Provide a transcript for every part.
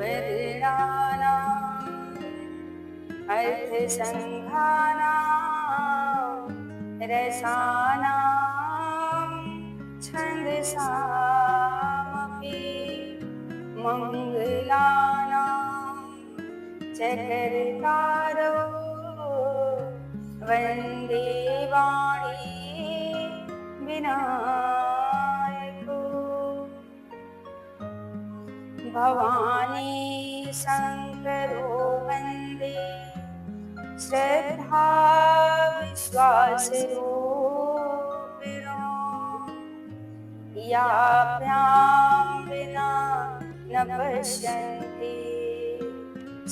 वर्णानाम् अर्थसङ्घानां रसानां छन्दसामपि मङ्गलानां चकर्तारो वन्दे वाणी विनायको भवानी शङ्करो वन्दे श्रद्धा विश्वासरूपिणो याभ्यां विना न पश्यन्ति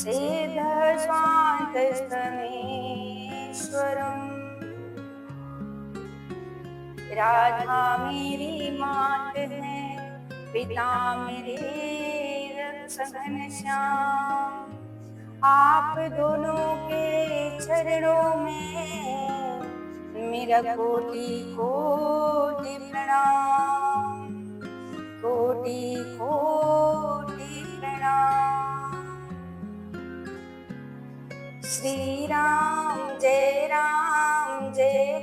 सिद्धस्वान्तस्थमेश्वरम् राधा मेरी मात है, पिता मेरे रक्षक श्याम। आप दोनों के चरणों में मेरा कोटि कोटि प्रणाम, कोटि कोटि प्रणाम। श्री राम जय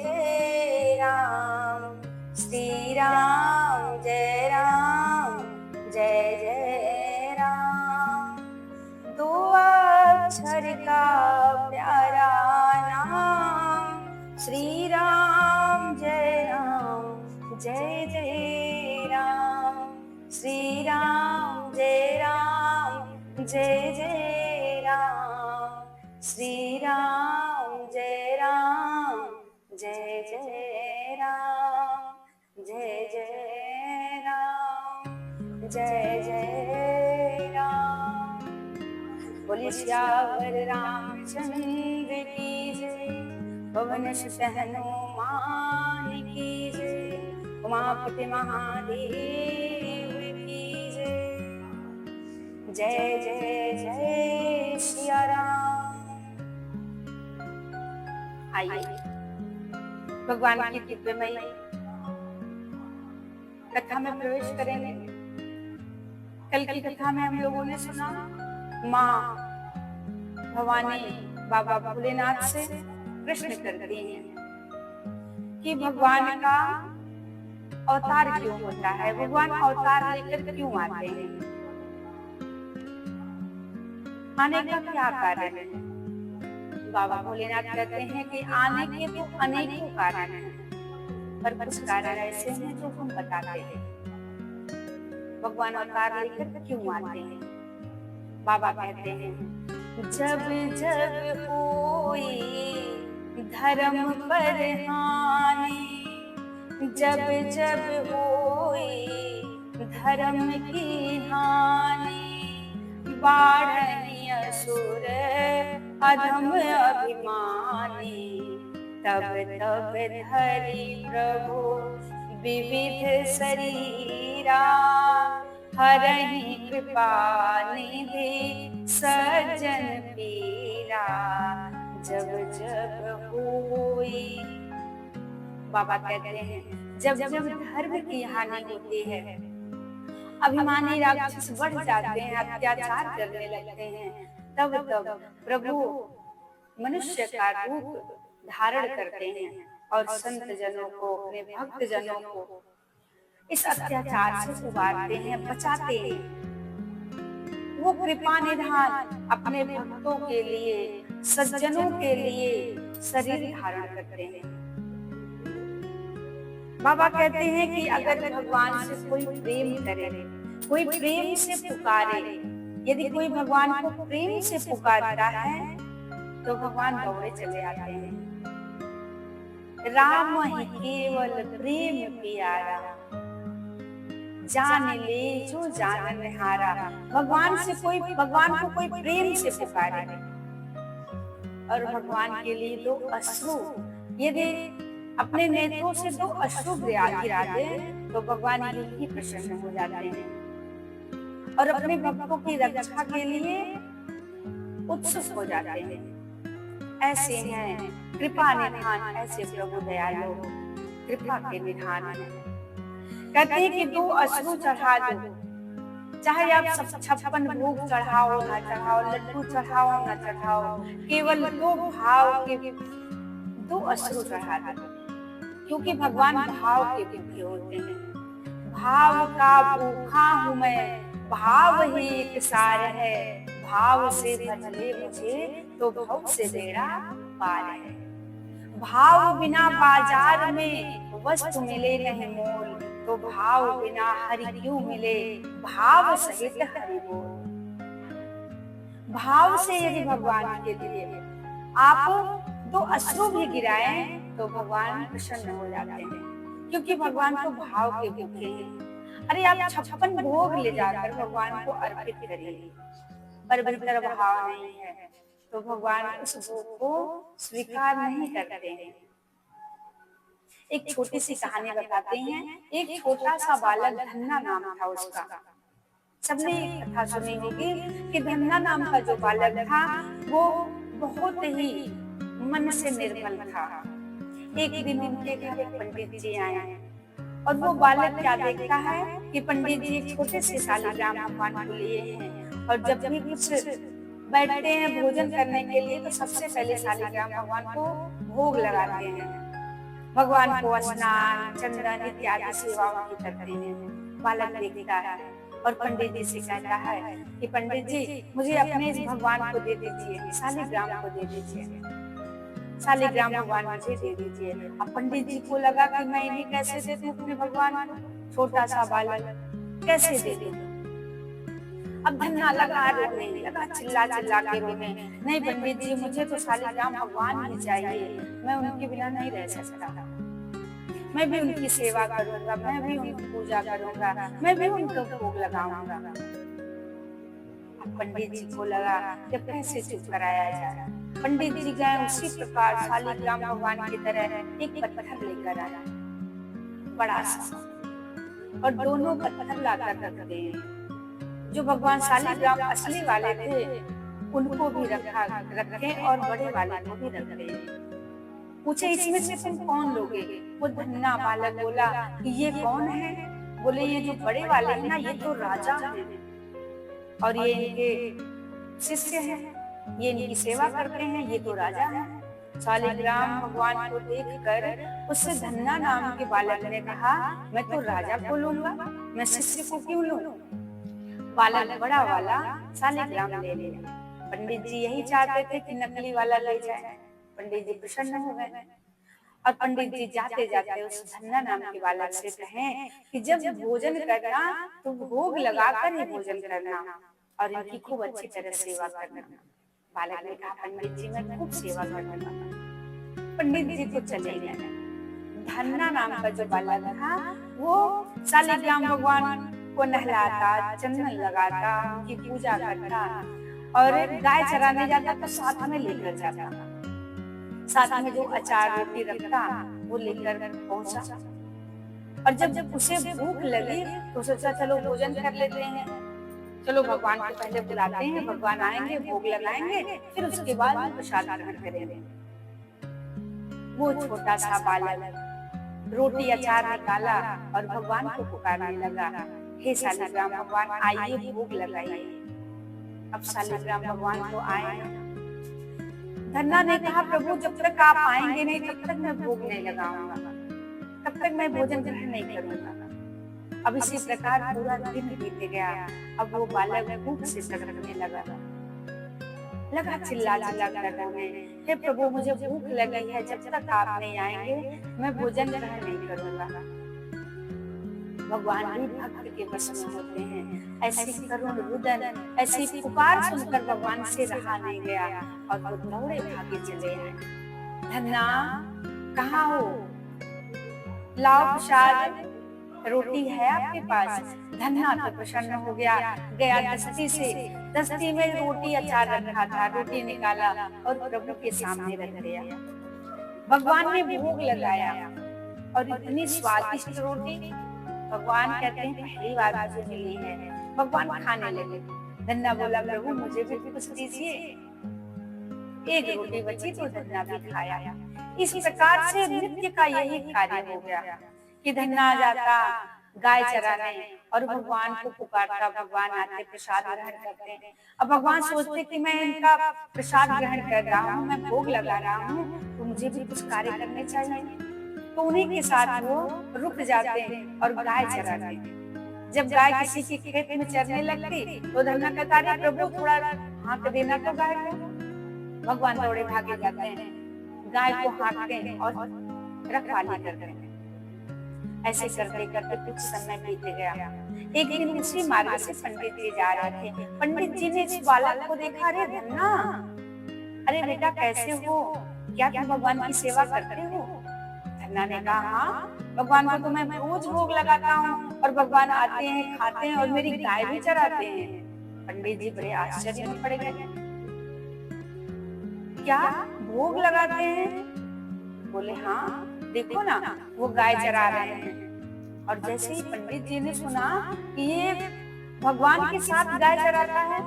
जय राम, श्री राम जय जय राम। दो अक्षर का प्यारा नाम, श्री राम जय जय राम, श्री राम जय जय राम, श्री राम जय जय राम, जय राम, जय राम। बोलिए सियावर रामचंद्र की जय, पवन सुत हनुमान की जय, उमापति महादेव की जय। जय सिया राम। आइए भगवान की दिव्यमयी कथा में प्रवेश करेंगे। कल की कथा में हम लोगों ने सुना माँ भवानी बाबा भोलेनाथ से प्रश्न करती हैं कि भगवान का अवतार क्यों होता है, भगवान अवतार लेकर क्यों आते हैं, आने का क्या कारण है। बाबा भोलेनाथ कहते हैं कि आने के तो अनेकों कारण हैं, पर कुछ कारण ऐसे हैं जो हम बताते हैं भगवान अवतार लेकर क्यों आते हैं। बाबा कहते हैं जब जब कोई धर्म पर हानि, जब जब कोई धर्म की हानि, बाढ़नि असुर अधम अभिमानी, तब तब धरि प्रभु विविध शरीरा, हरहि कृपा निधि सज्जन पीरा। जब जब होई, बाबा कहते हैं जब जब धर्म की हानि होती है, अभिमानी राक्षस बढ़ जाते हैं, अत्याचार करने लगते हैं, तब तब प्रभु मनुष्य का रूप धारण करते हैं और संत जनों को, अपने भक्त जनों को इस अत्याचार से उबारते हैं, बचाते हैं। वो कृपा निधान अपने भक्तों के लिए, सज्जनों के लिए शरीर धारण करते हैं। बाबा कहते हैं कि अगर भगवान से कोई प्रेम करे, कोई प्रेम से पुकारे, यदि कोई भगवान को प्रेम से पुकारता है तो भगवान दौड़े चले आते हैं। राम ही केवल प्रेम प्यारा, जान ले जो जानन हारा। भगवान को कोई प्रेम से पुकारे और भगवान के लिए दो अश्रु, यदि अपने नेत्रों से दो अश्रु गिरा दे तो भगवान ही प्रसन्न हो जाते हैं और अपने भक्तों की रक्षा के लिए उत्सुक हो जाते हैं। ऐसे हैं कृपा निधान, ऐसे प्रभु दयालु कृपा के निधान हैं। कहते हैं कि दो अश्रु चढ़ा दो चाहे आप सब 56 भोग चढ़ाओ ना चढ़ाओ, लड्डू चढ़ाओ ना चढ़ाओ, केवल दो भाव के, दो अश्रु चढ़ा दो, क्योंकि भगवान भाव के भूखे होते हैं। भाव का भूखा हूँ मैं, भाव ही एक सार है, भाव से भज ले मुझे तो भव से बेड़ा पार है। भाव बिना बाजार में वस्तु मिले नहीं मोल, तो भाव बिना हरि क्यों मिले, भाव सहित हरि बोल। भाव से यदि भगवान के लिए आप दो अश्रु भी गिराएं तो भगवान प्रसन्न हो जाते हैं, क्योंकि भगवान तो भाव के भूखे हैं। अरे आप 56 भोग ले जाकर भगवान को अर्पित करिए, पर भीतर भाव नहीं है तो भगवान उस भोग को स्वीकार नहीं करते हैं। एक छोटी सी कहानी बताते हैं। एक छोटा सा बालक, धन्ना नाम था उसका। सबने कथा सुनी होगी कि धन्ना नाम का जो बालक था वो बहुत ही मन से निर्मल था। एक दिन उनके घर एक पंडित जी आए और वो बालक क्या देखता है कि पंडित जी एक छोटे से शालिग्राम भगवान को लिए हैं, और जब भी कुछ बैठते हैं भोजन करने के लिए तो सबसे पहले शालिग्राम भगवान को भोग लगाते हैं। भगवान को स्नान, चंदन इत्यादि सेवाओं की करते हैं। बालक देखता है और पंडित जी से कहता है कि पंडित जी मुझे अपने इस भगवान को दे दीजिए, शालिग्राम को दे दीजिए, शालिग्राम भगवान मुझे दे दीजिए। अब पंडित जी को लगा कि मैं इन्हें कैसे दे दूं अपने भगवान को, छोटा सा बालक कैसे दे दूं। अब धन्ना लगा रोने लगा, चिल्ला चिल्ला के रोने, नहीं पंडित जी मुझे तो शालिग्राम भगवान ही चाहिए, मैं उनके बिना नहीं रह सकता, मैं भी उनकी सेवा करूंगा, मैं भी उनकी पूजा करूंगा, मैं भी उनको भोग लगाऊंगा। अब पंडित जी को लगा कि कैसे चुप कराया जाए। पंडित जी गए उसी प्रकार शालिग्राम भगवान की तरह एक पत्थर लेकर आए, बड़ा सा, और दोनों पत्थर लाकर रख दिए। जो भगवान शालिग्राम असली वाले थे उनको भी रखे और बड़े वाले को भी रख दिए। पूछे इसमें से तुम कौन लोगे? वो धन्ना बालक बोला कि ये कौन है? बोले ये जो बड़े वाले हैं ना ये तो राजा हैं और ये इनके शिष्य हैं, ये इनकी सेवा करते हैं, ये तो राजा हैं। शालिग्राम भगवान को देखकर उससे धन्ना नाम के बालक ने कहा मैं तो राजा को लूंगा, मैं शिष्य को क्यों लूं? बालक बड़ा वाला शालिग्राम ले लिया। पंडित जी यही चाहते थे कि नकली वाला ले जाए। पंडित जी प्रसन्न हो गए और पंडित जी जाते जाते उस धन्ना नाम के बालक से कहें कि जब भोजन करना तो भोग लगाकर ही भोजन करना और इनकी खूब अच्छी तरह सेवा करना। बालक ने कहा पंडित जी मैं खूब सेवा करूंगा। पंडित जी तो चले गए। धन्ना नाम का जो बालक था वो शालिग्राम भगवान को नहलाता, चंदन लगाता, उनकी पूजा करता और गाय चराने जाता तो साथ में लेकर जाता, साथ में जो अचार रोटी रखता वो लेकर पहुंचा। और जब उसे भूख लगी तो सोचा चलो भोजन कर लेते हैं, चलो भगवान को पहले बुलाते हैं, भगवान आएंगे भोग लगाएंगे फिर उसके बाद प्रसाद ग्रहण करेंगे। वो छोटा सा बालक रोटी अचार निकाला और भगवान को पुकारने लगा, हे शालिग्राम भगवान आइए भोग लगाइए। अब शालिग्राम भगवान तो आए। धन्ना ने कहा प्रभु जब तक आप आएंगे नहीं तब तक मैं भोग नहीं लगाऊंगा, तब तक मैं भोजन ग्रहण नहीं करूंगा। अब इसी प्रकार पूरा दिन बीत गया। अब वो बालक भूख से तड़पने लगा चिल्ला चिल्ला कर रोने, हे प्रभु मुझे भूख लगी है, जब तक आप नहीं आएंगे मैं भोजन ग्रहण नहीं करूंगा। भगवान भी भक्त के वश में होते हैं। ऐसी करुण रुदन, ऐसी पुकार सुनकर भगवान से रहा नहीं गया और वो दौड़े भागे चले आए। धन्ना कहाँ हो, लाओ प्रसाद, रोटी है आपके पास? धन्ना तो प्रसन्न हो गया, गया दस्ती में रोटी अचार रखा था, रोटी निकाला और प्रभु के सामने रख दिया। भगवान ने भोग लगाया और इतनी स्वादिष्ट रोटी भगवान कहते हैं पहली बार मुझे मिली है। भगवान खाने लगे। धन्ना बोला प्रभु मुझे भी कुछ दीजिए। एक रोटी बची तो धन्ना भी खाया। इस प्रकार से नित्य का यही कार्य हो गया कि धन्ना जाता गाय चराने, और भगवान को पुकारता, भगवान आते प्रसाद ग्रहण करते हैं। अब भगवान सोचते कि मैं इनका प्रसाद ग्रहण कर रहा हूँ, मैं भोग लगा रहा हूँ, तो मुझे भी कुछ कार्य करने चाहिए। तो उन्हीं के साथ वो रुक जाते हैं और गाय चराते हैं। जब गाय किसी के खेत में चरने लगती तो धन्ना कहता, अरे प्रभु थोड़ा हाँक देना तो गाय को। भगवान दौड़े भागे जाते हैं, गाय को हाँकते हैं और रखवाली करते हैं। ऐसे करते करते कुछ समय बीत गया। एक दिन उसी मार्ग से पंडित जी जा रहे थे। पंडित जी ने इस बालक को देखा, अरे धन्ना, अरे बेटा कैसे हो, क्या तुम भगवान की सेवा करते हो? धन्ना ने कहा, हाँ भगवान को तो मैं रोज भोग लगाता हूँ और भगवान आते हैं, खाते हैं और मेरी गाय भी चराते हैं। पंडित जी बड़े आश्चर्य में पड़ गए, क्या भोग लगाते हैं? बोले, हाँ देखो ना, वो गाय चरा रहे हैं। और जैसे ही पंडित जी ने सुना कि ये भगवान के साथ गाय चराता है,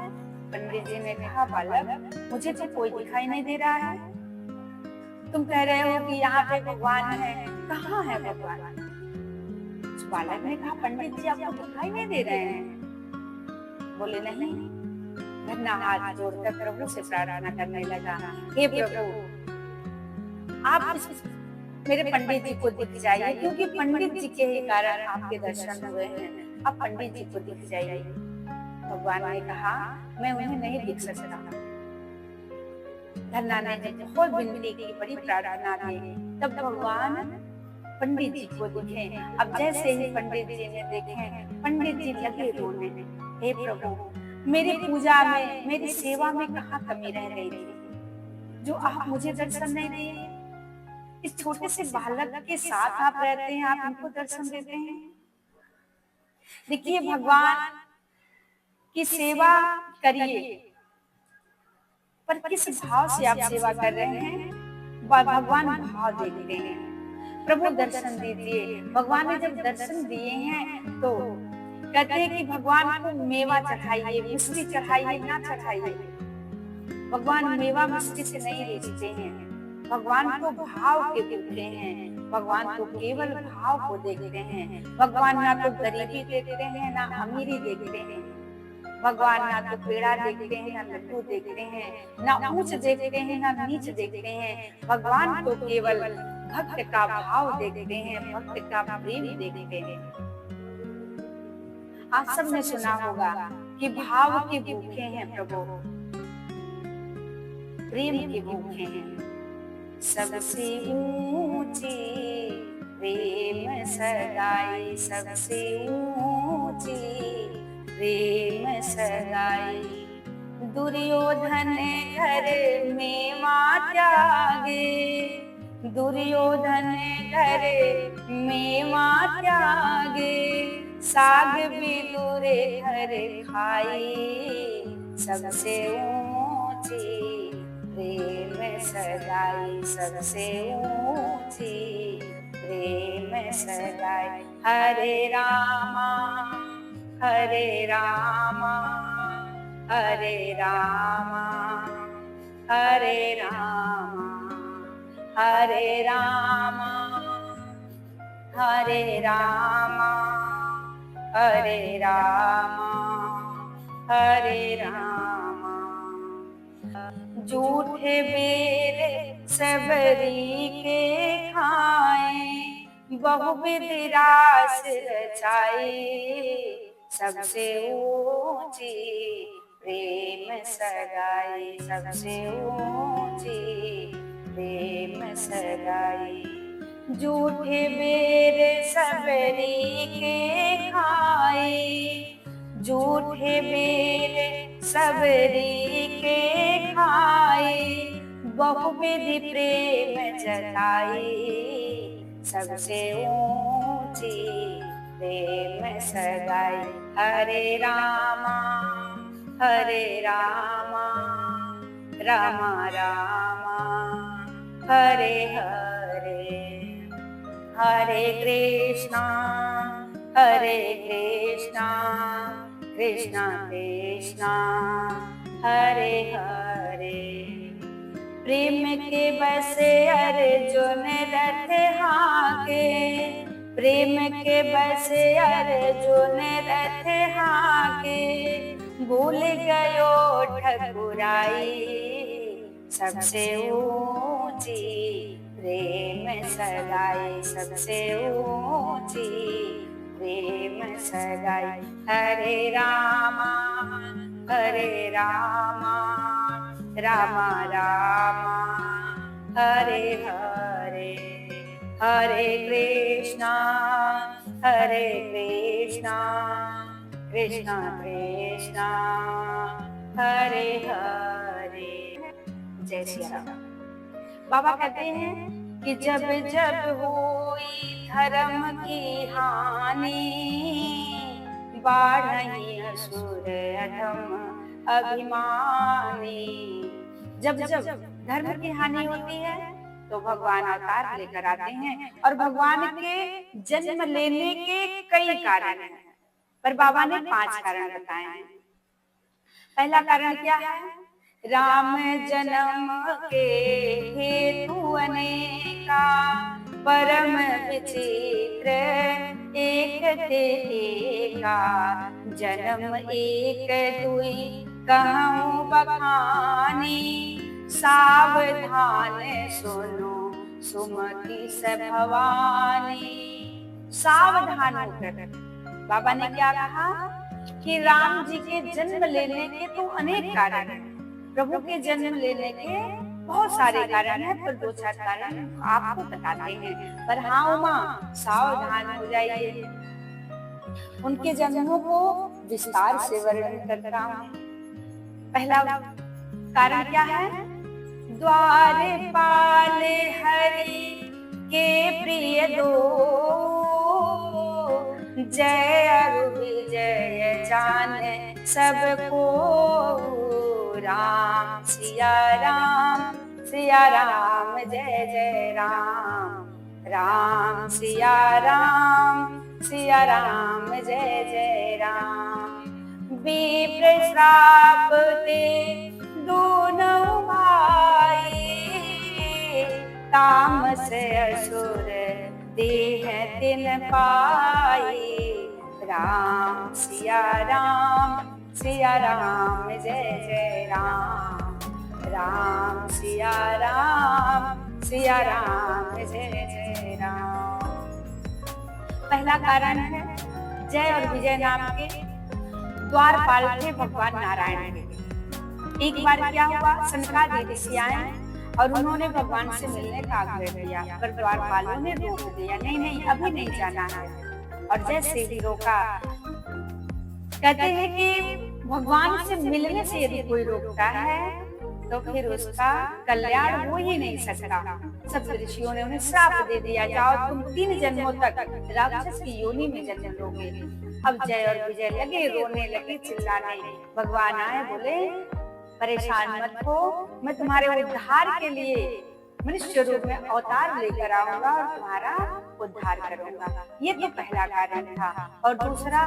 पंडित जी ने कहा, बालक मुझे तो कोई दिखाई नहीं दे रहा है। तुम कह रहे हो कि यहाँ पे भगवान है, कहाँ है भगवान? उस बालक ने कहा, पंडित जी आपको दिखाई नहीं दे रहे हैं? बोले, नहीं। धन्ना हाथ जोड़कर प्रभु से प्रार्थना करने लगा, हे प्रभु आप मेरे पंडित जी को दिख जाइए, क्योंकि पंडित जी के ही कारण आपके दर्शन हुए हैं, आप पंडित जी को दिख जाइए। भगवान ने कहा, मैं उन्हें नहीं दिख सकता। धन्ना ने जब बहुत विनती की, बड़ी प्रार्थना की, तब भगवान पंडित जी को दिखे। अब जैसे ही पंडित जी ने देखे, पंडित जी लगे रोने, हे प्रभु मेरी पूजा में, मेरी सेवा में कहाँ कमी रह गई थी जो आप मुझे दर्शन नहीं दिए? इस छोटे से बालक के साथ आप रहते हैं, आप इनको दर्शन देते हैं। देखिए, भगवान की सेवा करिए, पर किस भाव से आप सेवा कर रहे हैं, भगवान भाव देखते हैं। प्रभु दर्शन दीजिए। भगवान ने जब दर्शन दिए हैं तो कहते हैं कि भगवान को मेवा चढ़ाइए, मिश्री चढ़ाइए, ना चढ़ाइए। भगवान मेवा मिश्री से नहीं रिझते हैं, भगवान को भाव के देखते हैं, भगवान को केवल भाव को देखते हैं। भगवान ना तो गरीबी देखते हैं, ना अमीरी देखते हैं। भगवान ना तो पेड़ा देखते हैं, ना लड्डू देखते हैं, ना ऊंच देखते हैं, ना नीच देखते हैं। भगवान तो केवल भक्त का भाव देखते हैं, भक्त का प्रेम देखते हैं। आप सबने सुना होगा कि भाव के भूखे हैं प्रभु, प्रेम के भूखे हैं। सबसे ऊंची प्रेम सगाई, सबसे ऊंची प्रेम सगाई। दुर्योधन घर में मां त्यागे, दुर्योधन घर में मां त्यागे। साग बिदुरे घर खाई, सबसे ऊंची प्रेम सगाई, सबसे ऊंची प्रेम सगाई। हरे रामा हरे रामा हरे रामा हरे रामा हरे रामा हरे रामा हरे रामा हरे रामा। झूठे बेर सबरी के खाए, बहुविध रास रचाए। सबसे ऊंची प्रेम सगाई, सबसे ऊंची प्रेम सगाई। झूठे बेर सबरी के खाए, झूठे बेर सबरी के खाए। बहुविध प्रेम जताए, सबसे ऊंची प्रेम सगाई। हरे रामा रामा रामा हरे हरे, हरे कृष्णा कृष्णा कृष्णा हरे हरे। प्रेम के बसे अर्जुन रथ हाके, प्रेम के बसे अर्जुन रथ हाके, भूल गयो ठकुराई सबसे ऊंची प्रेम सगाई, सबसे ऊंची प्रेम सगाई। हरे रामा रामा रामा हरे हरे, हरे कृष्णा कृष्णा कृष्णा हरे हरे। जय श्री राम। बाबा कहते हैं कि जब जब हुई धर्म की हानि, बाढ़ई असुर अधम अभिमानी। जब जब धर्म की हानि होती है तो भगवान अवतार लेकर आते हैं, और भगवान के जन्म लेने के कई कारण हैं, पर बाबा ने 5 कारण बताए हैं। पहला कारण क्या है? राम जन्म के हेतु अनेका, परम विचित्र एक ते एका। जन्म एक दुई कहूँ बखानी, सावधान सुनो सुमति से भवानी। सावधान होकर बाबा ने क्या कहा कि राम जी के जन्म लेने के तो अनेक कारण हैं, प्रभु के जन्म लेने के बहुत सारे कारण हैं, पर 2-4 कारण आपको बताते हैं। पर हाँ उमा, सावधान हो जाइए। उनके जन्मों को विस्तार से वर्णन करता हूँ। पहला कारण क्या है? द्वारपाल हरि के प्रिय दो, जय अरु विजय जान सबको। राम सिया राम जय जय राम, राम सिया राम जय जय राम। विप्र श्राप दे दोनों भाई, तामस असुर देह तिन पाई। राम सिया राम जय जय राम, राम सिया राम जय जय राम। पहला कारण है जय और विजय नाम के द्वारपाल थे भगवान नारायण के। एक बार क्या हुआ, सनकादिक ऋषि आए और उन्होंने भगवान से मिलने का आग्रह किया, पर द्वारपालों ने रोक दिया, नहीं अभी नहीं जाना है। और जैसे ही रोका, कहते हैं कि भगवान से मिलने से यदि कोई रोकता है तो फिर उसका कल्याण हो ही नहीं सकता। सब ऋषियों ने उन्हें श्राप दे दिया, जाओ तुम 3 जन्मों तक राक्षस की योनि में जन्म लोगे। अब जय और विजय लगे रोने लगे, चिल्लाने। भगवान आए, बोले परेशान मत हो, मैं तुम्हारे उद्धार के लिए मनुष्य रूप में अवतार लेकर आऊंगा और तुम्हारा उद्धार करूंगा। ये तो पहला कारण था। और दूसरा,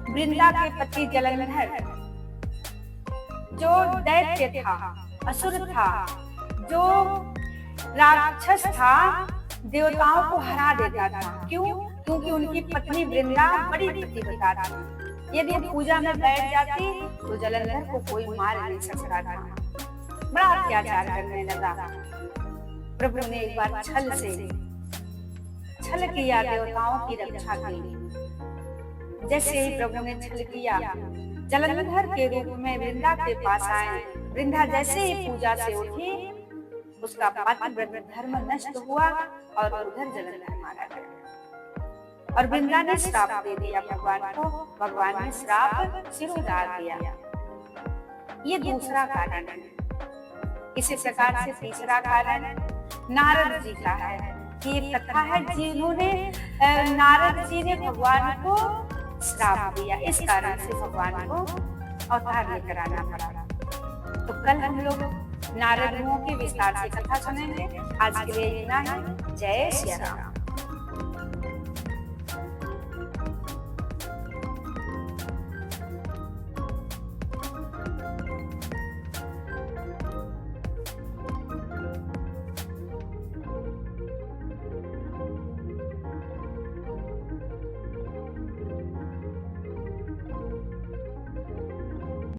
वृंदा के पति जलंधर जो दैत्य था, असुर था, जो राक्षस था, देवताओं को हरा देता था। क्यों? क्योंकि उनकी पत्नी वृंदा बड़ी पतिव्रता थी। यदि पूजा में बैठ जाती तो जलंधर को कोई मार नहीं सकता था। बड़ा अत्याचार करने लगा। प्रभु ने एक बार छल किया, देवताओं की रक्षा की। जैसे ही प्रभु ने छल किया, जलंधर के रूप में वृंदा के पास आए। वृंदा जैसे ही पूजा से उठी, उसका पतिव्रत धर्म नष्ट हुआ और उधर जलंधर मारा गया। और वृंदा ने श्राप दे दिया भगवान को, भगवान ने श्राप सिर उतार दिया। ये दूसरा कारण है। इसी प्रकार से तीसरा कारण नारद जी का है कि एक कथा है, जिन्होंने नारद जी ने भगवान को श्राप दिया, इस कारण से भगवान को अवतार लेकर आना पड़ा। तो कल हम लोग नारद मुनि की विस्तार से कथा सुनेंगे। आज के लिए इतना ही। जय श्री राम।